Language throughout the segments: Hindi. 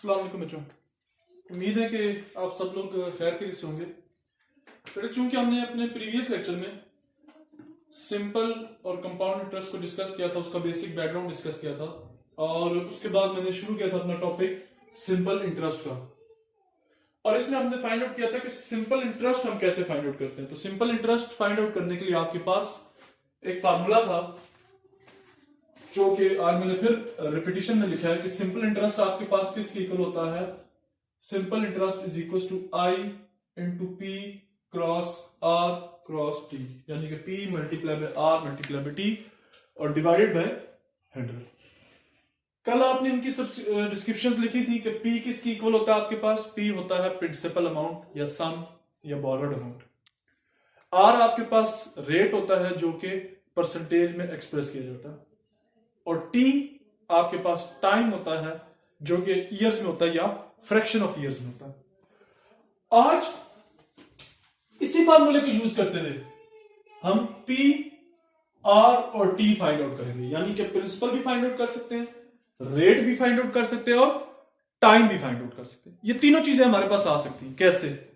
अस्सलाम वालेकुम बच्चों। उम्मीद है कि आप सब लोग खैर खैरियत से होंगे। बेटा चूंकि हमने अपने प्रीवियस लेक्चर में सिंपल और कंपाउंड इंटरेस्ट को डिस्कस किया था, उसका बेसिक बैकग्राउंड डिस्कस किया था और उसके बाद मैंने शुरू किया था अपना टॉपिक सिंपल इंटरेस्ट का। और इसमें हमने फाइंड आउट किया था कि सिंपल इंटरेस्ट हम कैसे फाइंड आउट करते हैं। तो सिंपल इंटरेस्ट फाइंड आउट करने के लिए आपके पास एक फार्मूला था जो कि आज मैंने फिर रिपीटिशन में लिखा है कि सिंपल इंटरेस्ट आपके पास किसके इक्वल होता है। Simple interest is equal to I into P cross R cross T, यानी कि P multiply by R multiply by T और डिवाइडेड बाय 100। कल आपने इनकी सब डिस्क्रिप्शंस लिखी थी कि पी किसकी इक्वल होता है आपके पास। पी होता है प्रिंसिपल अमाउंट या सम या बोरोड अमाउंट। आर आपके पास रेट होता है जो कि परसेंटेज में एक्सप्रेस किया जाता है और टी आपके पास टाइम होता है जो कि ईयर्स में होता है या फ्रैक्शन ऑफ ईयर्स में होता है। आज इसी फार्मूले को यूज करते हुए हम पी आर और टी फाइंड आउट करेंगे, यानी कि प्रिंसिपल भी फाइंड आउट कर सकते हैं, रेट भी फाइंड आउट कर सकते हैं और टाइम भी फाइंड आउट कर सकते हैं। ये तीनों चीजें हमारे पास आ सकती हैं। कैसे?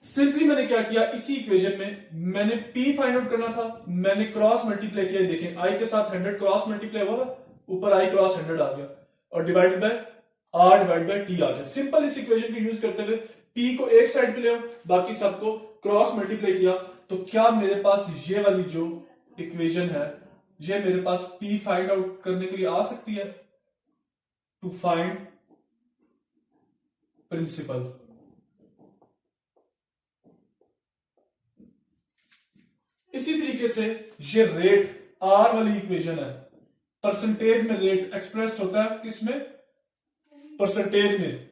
सिंपली मैंने क्या किया, इसी इक्वेशन में मैंने P फाइंड आउट करना था, मैंने क्रॉस मल्टीप्लाई किया। देखें I के साथ 100 क्रॉस मल्टीप्लाई हुआ, ऊपर I क्रॉस 100 आ गया और divided bye R divide by T आ गया। सिंपल इस इक्वेशन को यूज करते हुए P को एक साइड पे ले आओ, बाकी सबको क्रॉस मल्टीप्लाई किया, तो क्या मेरे पास ये वाली जो इक्वेशन है ये मेरे पास P फाइंड आउट करने के लिए आ सकती है। To find principal. इसी तरीके से ये रेट आर वाली इक्वेशन है, परसेंटेज में रेट एक्सप्रेस होता है किसमें? परसेंटेज में।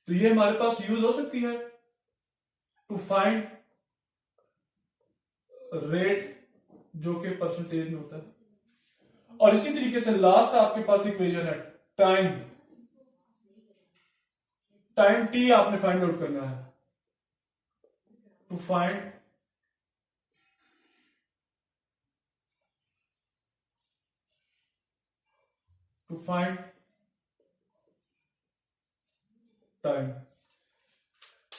तो ये हमारे पास यूज हो सकती है टू फाइंड रेट जो कि परसेंटेज में होता है। और इसी तरीके से लास्ट आपके पास इक्वेशन है टाइम। टाइम टी आपने फाइंड आउट करना है टू फाइंड टाइम।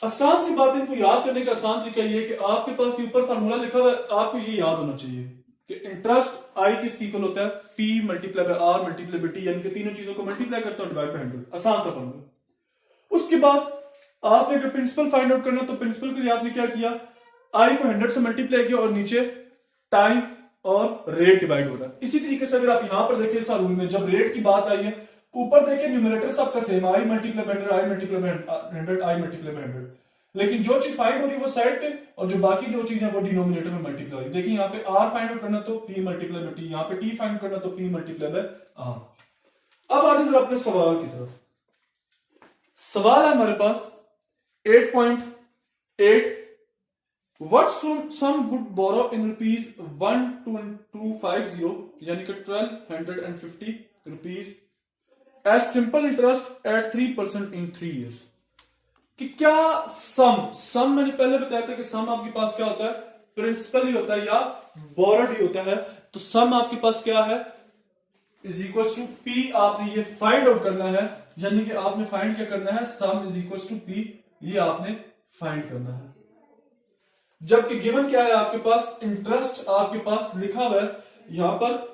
आसान सी बात है, इनको याद करने का आसान तरीका ये है कि आपके पास ये ऊपर फार्मूला लिखा हुआ है, आपको ये याद होना चाहिए कि इंटरेस्ट आई किसकी इक्वल होता है? P multiply by R multiply by T, यानी कि तीनों चीजों को मल्टीप्लाई करता हूं डिवाइड बाय 100। आसान सा फार्मूला। उसके बाद आपने अगर प्रिंसिपल फाइंड आउट करना तो प्रिंसिपल के लिए आपने क्या किया, आई को 100 से मल्टीप्लाई किया और नीचे टाइम और रेट डिवाइड हो रहा है। इसी तरीके से अगर आप यहां पर देखें इस रूल में जब रेट की बात आई है, ऊपर देखें न्यूमरेटर सबका same, I multiply by 100 I multiply by 100 I multiply by 100, लेकिन जो चीज फाइंड हो रही है वो साइड पे और जो बाकी जो चीज है वो डिनोमिनेटर में मल्टीप्लाई हो रही है। देखिए यहाँ पे आर फाइंड आउट करना तो पी मल्टीप्लाई बाय टी, यहाँ पे टी फाइंड करना तो पी मल्टीप्लाई बाय आर। अब आगे जरा अपने सवाल की तरफ। सवाल है हमारे पास 8.8, what sum would borrow in rupees 12250, यानी कि 1250 rupees as simple interest at 3% in 3 years। कि क्या सम मैंने पहले बताया था कि सम आपके पास क्या होता है? प्रिंसिपल ही होता है या बोरोड ही होता है। तो सम आपके पास क्या है? Is equal to P. आपने ये फाइंड आउट करना है, यानी कि आपने फाइंड क्या करना है? Sum is equal to P, ये आपने फाइंड करना है। जबकि गिवन क्या है आपके पास? इंटरेस्ट आपके पास लिखा हुआ है यहां पर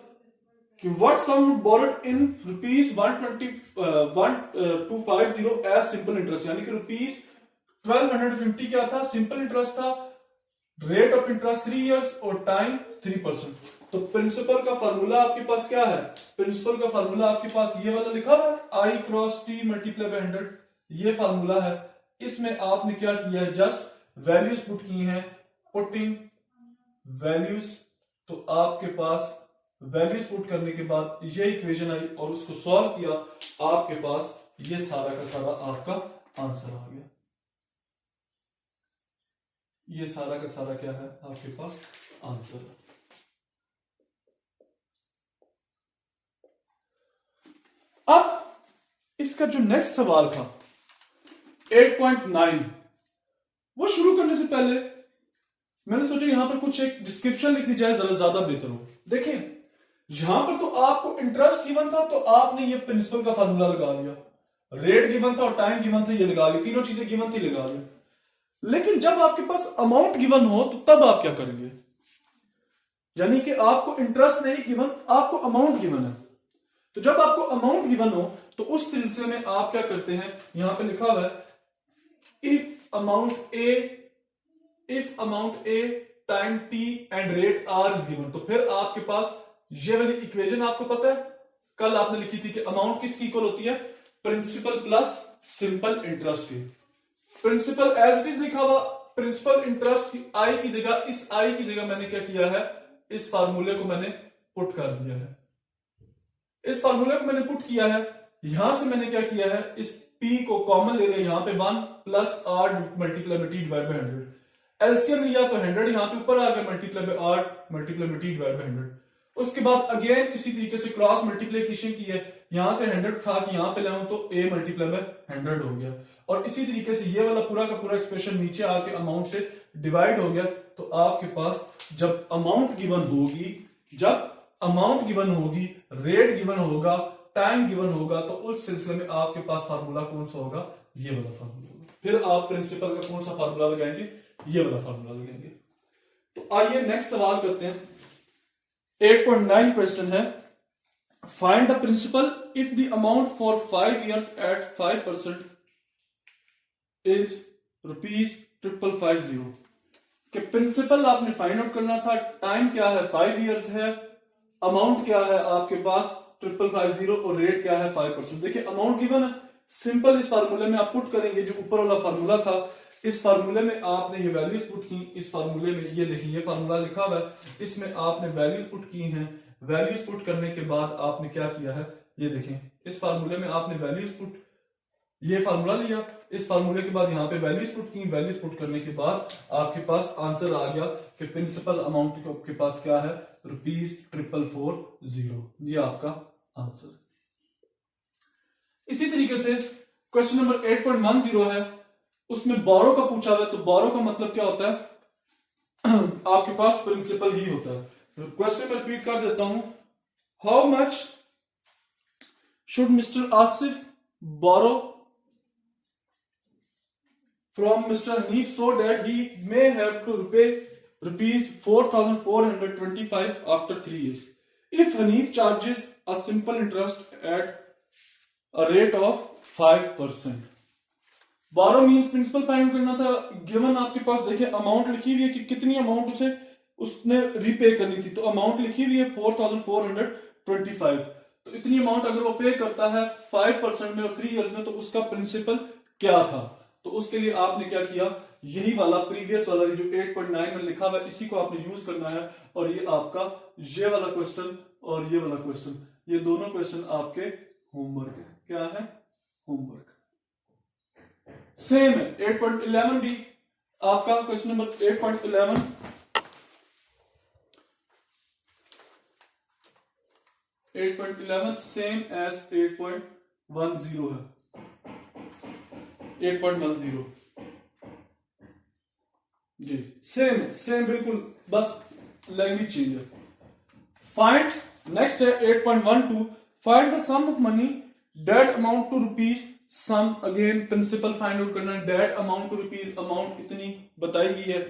कि what sum would borrowed in rupees 12250 as simple interest, यानी कि रुपीज 1250 क्या था? सिंपल इंटरेस्ट था। रेट ऑफ इंटरेस्ट 3 इयर्स और टाइम 3%। तो प्रिंसिपल का फार्मूला आपके पास क्या है? प्रिंसिपल का फार्मूला आपके पास ये वाला लिखा हुआ है, आई क्रॉस टी मल्टीप्लाई बाय 100, ये फार्मूला है। इसमें आपने क्या किया है? जस्ट वैल्यूज पुट की हैं, पुटिंग वैल्यूज। तो आपके पास वैल्यूज पुट करने के बाद ये इक्वेशन आई और उसको सॉल्व किया, आपके पास ये सारा का सारा आपका आंसर आ गया। ये सारा का सारा क्या है आपके पास? आंसर। अब इसका जो नेक्स्ट सवाल था 8.9, वो शुरू करने से पहले मैंने सोचा यहां पर कुछ एक डिस्क्रिप्शन लिख दी जाए, जरा ज्यादा बेहतर हो। देखें यहां पर तो आपको इंटरेस्ट गिवन था तो आपने ये प्रिंसिपल का फार्मूला लगा लिया, रेट गिवन था और टाइम गिवन था, ये लगा ली, तीनों चीजें गिवन थी, लगा ली। लेकिन जब आपके पास अमाउंट गिवन हो तो तब आप क्या करेंगे? यानी कि आपको इंटरेस्ट नहीं गिवन, आपको अमाउंट गिवन है। तो जब आपको अमाउंट गिवन हो तो उस सिलसिले में आप क्या करते हैं, यहां पे लिखा हुआ है if amount A time T and rate R is given. तो फिर आपके पास ये वाली इक्वेशन आपको पता है, कल आपने लिखी थी कि अमाउंट किसकी इक्वल होती है, प्रिंसिपल प्लस सिंपल इंटरेस्ट की। प्रिंसिपल एज इट इज लिखा हुआ, प्रिंसिपल इंटरेस्ट की आई की जगह, इस आई की जगह मैंने क्या किया है, इस फार्मूले को मैंने पुट कर दिया है। इस फार्मूले को मैंने पुट किया है, यहां से मैंने क्या किया है, इस P को कॉमन ले रहे हैं, यहां पे 1 प्लस R मल्टीप्लाई में T डिवाइड बाय 100। एलसीएम लिया तो 100 यहां पे ऊपर आ गया, मल्टीप्लाई बाय R मल्टीप्लाई में T डिवाइड बाय 100। उसके बाद अगेन इसी तरीके से क्रॉस मल्टीप्लीकेशन की है, यहां से 100 था कि यहां पे लाऊं तो A मल्टीप्लाई बाय 100 हो गया। और इसी तरीके से ये वाला पूरा का पूरा एक्सप्रेशन नीचे आके अमाउंट से डिवाइड हो गया। तो आपके पास जब अमाउंट गिवन होगी, रेट गिवन होगा, टाइम गिवन होगा, तो उस सिलसिले में आपके पास फार्मूला कौन सा होगा, ये वाला फार्मूला होगा। फिर आप प्रिंसिपल का कौन सा फार्मूला लगाएंगे, ये वाला फार्मूला लगाएंगे। तो आइए नेक्स्ट सवाल करते हैं। 8.9 क्वेश्चन है, find the principal if the amount for 5 years at 5% is ₹550। कि प्रिंसिपल आपने फाइंड आउट करना था, टाइम क्या है 5 years है, अमाउंट क्या है आपके पास 550 और रेट क्या है 5%। देखिए अमाउंट गिवन है, सिंपल इस फार्मूले में आप पुट करेंगे, जो ऊपर वाला फार्मूला था इस फार्मूले में आपने ये वैल्यूज पुट की, इस फार्मूले में ये देखिए ये फार्मूला लिखा हुआ है, इसमें आपने वैल्यूज पुट की हैं। वैल्यूज पुट करने के बाद आपने क्या किया है, ये देखें इस फार्मूले में आपने वैल्यूज पुट, ये फार्मूला लिया, इस फार्मूले के बाद यहाँ पे वैल्यूज पुट की, वैल्यूज पुट करने के बाद आपके पास आंसर आ गया कि प्रिंसिपल अमाउंट के पास क्या है, ₹440। ये आपका आंसर। इसी तरीके से क्वेश्चन नंबर 8.10 है, उसमें बोरो का पूछा हुआ है। तो बोरो का मतलब क्या होता है, आपके पास प्रिंसिपल ही होता है। क्वेश्चन में रिपीट कर देता हूं, how much should mister Asif borrow from Mr. Hanif so that he may have to repay ₹4,425 after 3 years. If Hanif charges a simple interest at a rate of 5%. Borrow means principal find करना था। गिवन आपके पास देखिए अमाउंट लिखी हुई है कि कितनी अमाउंट उसने रीपे करनी थी, तो अमाउंट लिखी हुई है 4,425। तो इतनी अमाउंट अगर वो पे करता है 5% में और 3 years में, तो उसका प्रिंसिपल क्या था। तो उसके लिए आपने क्या किया, यही वाला प्रीवियस वाला जो 8.9 में लिखा हुआ है इसी को आपने यूज करना है। और ये आपका ये वाला क्वेश्चन और ये वाला क्वेश्चन, ये दोनों क्वेश्चन आपके होमवर्क है। क्या है, होमवर्क सेम है। 8.11 भी आपका क्वेश्चन नंबर 8.11 सेम एज 8.10 है। 8.10 जी सेम बिल्कुल, बस लैंग्वेज चेंज है। फाइंड नेक्स्ट है 8.12 find the sum of money that amount to rupees sum. Again principal find out करना है। That amount to rupees, amount इतनी बताई गई है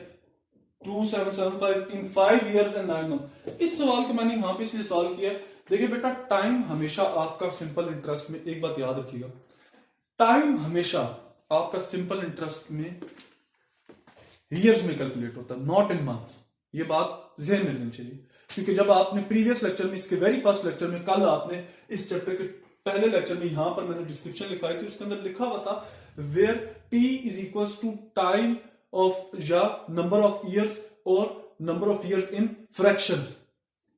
2775 इन 5 years and 9 months। इस सवाल को मैंने यहां पे इसलिए सॉल्व किया। देखिए बेटा टाइम हमेशा आपका सिंपल इंटरेस्ट में, एक बात याद रखिएगा, टाइम हमेशा आपका सिंपल इंटरेस्ट में ईयर्स में कैलकुलेट होता है, नॉट इन मंथ्स। ये बात ज़हन में रखनी चाहिए, क्योंकि जब आपने प्रीवियस लेक्चर में, इसके वेरी फर्स्ट लेक्चर में, कल आपने इस चैप्टर के पहले लेक्चर में यहां पर मैंने डिस्क्रिप्शन लिखाई थी, उसके अंदर लिखा हुआ था where T is equals to time of या नंबर ऑफ ईयर्स और number of years in fractions.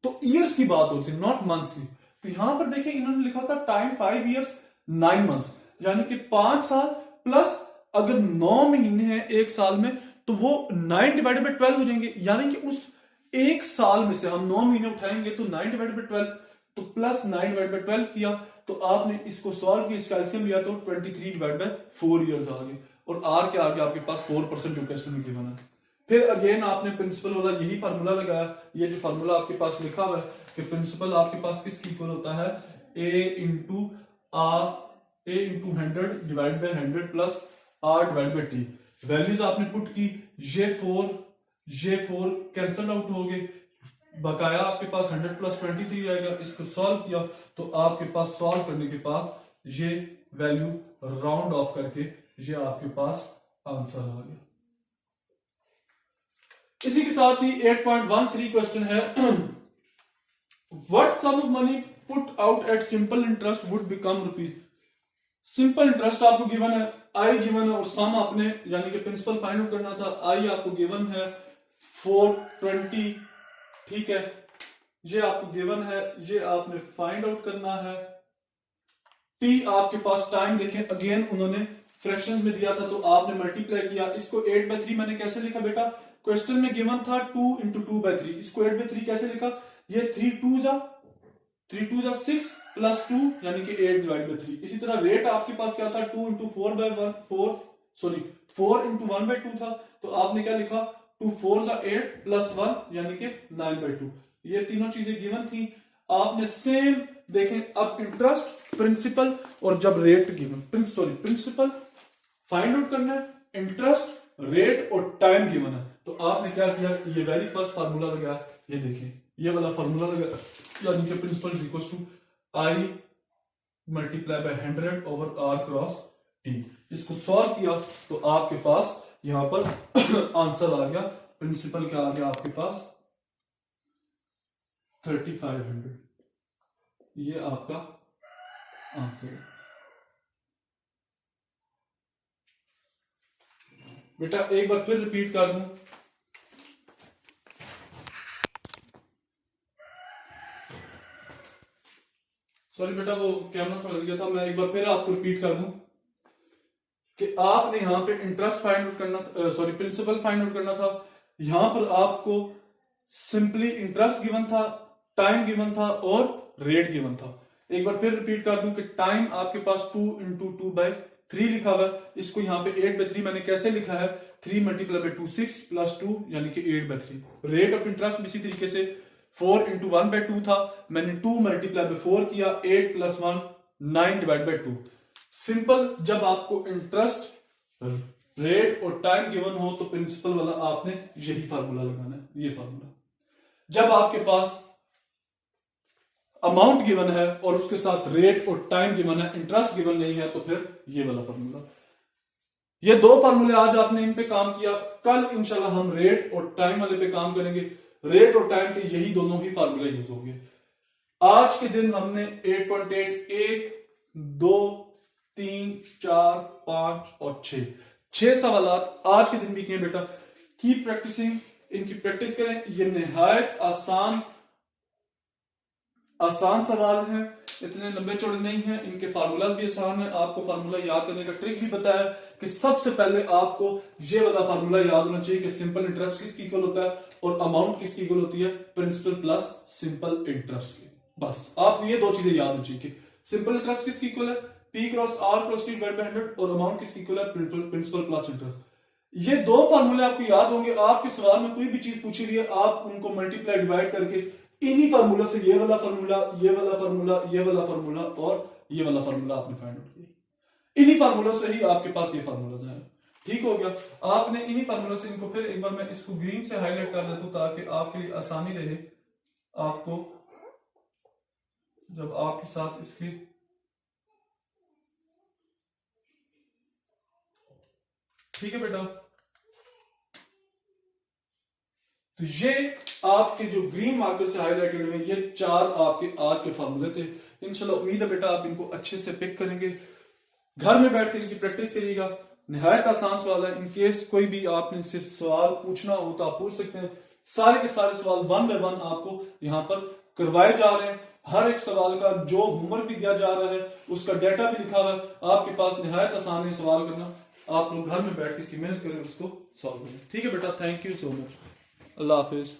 तो ईयर्स की बात होती है, नॉट मंथ्स की। तो यहां पर देखिए इन्होंने लिखा था टाइम 5 years 9 months, यानी कि 5 साल प्लस अगर 9 महीने हैं एक साल में, तो वो 9 डिवाइडेड बाय 12 हो जाएंगे। यानी कि उस एक साल में से हम 9 महीने उठाएंगे तो 9 डिवाइडेड बाय 12, तो प्लस 9 डिवाइडेड बाय 12 किया, तो आपने इसको सॉल्व किया, इसका एलसीएम लिया तो 23 डिवाइडेड बाय 4 years आ गए। और आर के आगे आपके पास 4% जो क्वेश्चन में गिवन है। फिर अगेन आपने प्रिंसिपल वाला यही फार्मूला लगाया। ये जो फार्मूला आपके पास लिखा हुआ है कि प्रिंसिपल आपके पास किसकी इक्वल होता है, A into R a into 100 divide by 100 plus r divide by t। Values आपने पुट की, ये 4 कैंसल आउट हो गए, बकाया आपके पास 100 प्लस 23 आएगा। इसको सॉल्व किया तो आपके पास सॉल्व करने के पास ये वैल्यू राउंड ऑफ करके ये आपके पास आंसर आ गया। इसी के साथ ही 8.13 क्वेश्चन है, what sum of money put out at simple interest would become rupees. Simple interest आपको गिवन है, आई गिवन है और सम आपने यानी कि प्रिंसिपल फाइंड आउट करना था। आई आपको गिवन है 420, ठीक है, ये आपको गिवन है, ये आपने फाइंड आउट करना है। टी आपके पास टाइम देखें, अगेन उन्होंने फ्रैक्शंस में दिया था तो आपने मल्टीप्लाई किया। इसको 8/3 मैंने कैसे लिखा बेटा, क्वेश्चन में गिवन था 2 इंटू 2/3, इसको 8/3 कैसे लिखा, ये 3 2 जा 6 प्लस 2 यानी कि 8 डिवाइड बाई 3। इसी तरह रेट आपके पास क्या था 2 इंटू 4/1 4 इंटू 1/2 था, तो आपने क्या लिखा 2 4 जा 8 प्लस 1 यानी कि 9/2। ये तीनों चीजें गिवन थी। आपने सेम देखें, अब इंटरेस्ट, प्रिंसिपल और जब rate given, principal find out करना है, इंटरेस्ट, रेट और टाइम गिवन है, तो आपने क्या किया, ये वेरी फर्स्ट फार्मूला लगाया, ये देखें ये वाला फार्मूला लगाया, यानी कि principal is equal to I multiply by 100 over R cross T. इसको सॉल्व किया तो आपके पास यहां पर आंसर आ गया, प्रिंसिपल क्या आ गया आपके पास 3500, ये आपका आंसर है। बेटा एक बार फिर रिपीट कर दूं, सॉरी बेटा वो कैमरा पर लग गया था, मैं एक बार फिर आपको रिपीट कर दूं कि आपने यहां पे इंटरेस्ट फाइंड आउट करना था, सॉरी प्रिंसिपल फाइंड आउट करना था। यहां पर आपको सिंपली इंटरेस्ट गिवन था, टाइम गिवन था और रेट गिवन था। एक बार फिर रिपीट कर दूं कि टाइम आपके पास 2 इंटू 2/3 लिखा हुआ है, इसको यहां पे 8/3 मैंने कैसे लिखा है, 3 मल्टीप्लाई बाई 2 6 प्लस 2 यानी कि 8/3। रेट ऑफ इंटरेस्ट इसी तरीके से 4 इंटू 1/2 था, मैंने 2 मल्टीप्लाई बाई 4 किया, 8 प्लस 1 9 डिवाइड बाई 2। सिंपल जब आपको इंटरेस्ट, रेट और टाइम गिवन हो तो प्रिंसिपल वाला आपने यही फार्मूला लगाना है, ये फार्मूला। जब आपके पास अमाउंट गिवन है और उसके साथ रेट और टाइम गिवन है, इंटरेस्ट गिवन नहीं है, तो फिर ये वाला फार्मूला। ये दो फार्मूले आज आपने इन पे काम किया, कल इंशाल्लाह हम रेट और टाइम वाले पे काम करेंगे। रेट और टाइम के यही दोनों ही फार्मूले यूज होंगे। आज के दिन हमने 8.8 1 2 3 4 5 और 6 सवालात आज के दिन भी किए बेटा। कीप प्रैक्टिसिंग, इनकी प्रैक्टिस करें। ये निहायत आसान सवाल हैं, इतने लंबे चौड़े नहीं हैं, इनके फार्मूला भी आसान है। आपको फार्मूला याद करने का ट्रिक भी बताया कि सबसे पहले आपको ये वाला फार्मूला याद होना चाहिए कि सिंपल इंटरेस्ट किसकी इक्वल होता है और अमाउंट किसकी इक्वल होती है, प्रिंसिपल प्लस सिंपल इंटरेस्ट की। बस आपको ये दो चीजें याद होनी चाहिए कि सिंपल इंटरेस्ट किसकी इक्वल है, P cross R cross T divide by 100 और अमाउंट किसकी इक्वल है, प्रिंसिपल प्लस इंटरेस्ट। ये दो फार्मूले आपको याद होंगे। आपके सवाल में कोई भी चीज पूछी हुई है, आप उनको मल्टीप्लाई डिवाइड करके इन्हीं फार्मूला से ये वाला फार्मूला, ये वाला फार्मूला, ये वाला फार्मूला और ये वाला फार्मूला आपने फाइंड आउट किया। इन्हीं फार्मूला से ही आपके पास ये फार्मूला है। ठीक हो गया। आपने इन्हीं फार्मूला से इनको, फिर एक बार मैं इसको ग्रीन से हाईलाइट कर देता हूं ताकि आपके लिए आसानी रहे आपको जब आपके साथ इसकी। ठीक है बेटा, तो ये आपके जो ग्रीन मार्कर से हाईलाइटेड हुए ये 4 आपके आज के फार्मूले थे। इंशाल्लाह उम्मीद है बेटा आप इनको अच्छे से पिक करेंगे, घर में बैठ कर इनकी प्रैक्टिस करिएगा। निहायत आसान सवाल है। इन केस कोई भी आपने सिर्फ सवाल पूछना हो तो आप पूछ सकते हैं। सारे के सारे सवाल 1 बाय 1 आपको यहाँ पर करवाए जा रहे हैं। हर एक सवाल का जो होमवर्क भी दिया जा रहा है उसका डाटा भी लिखा हुआ है आपके पास। निहायत आसान है सवाल करना। आप लोग घर में बैठ के इसकी मेहनत करें, उसको सॉल्व करें। ठीक है बेटा, thank you so much. Allah Hafiz.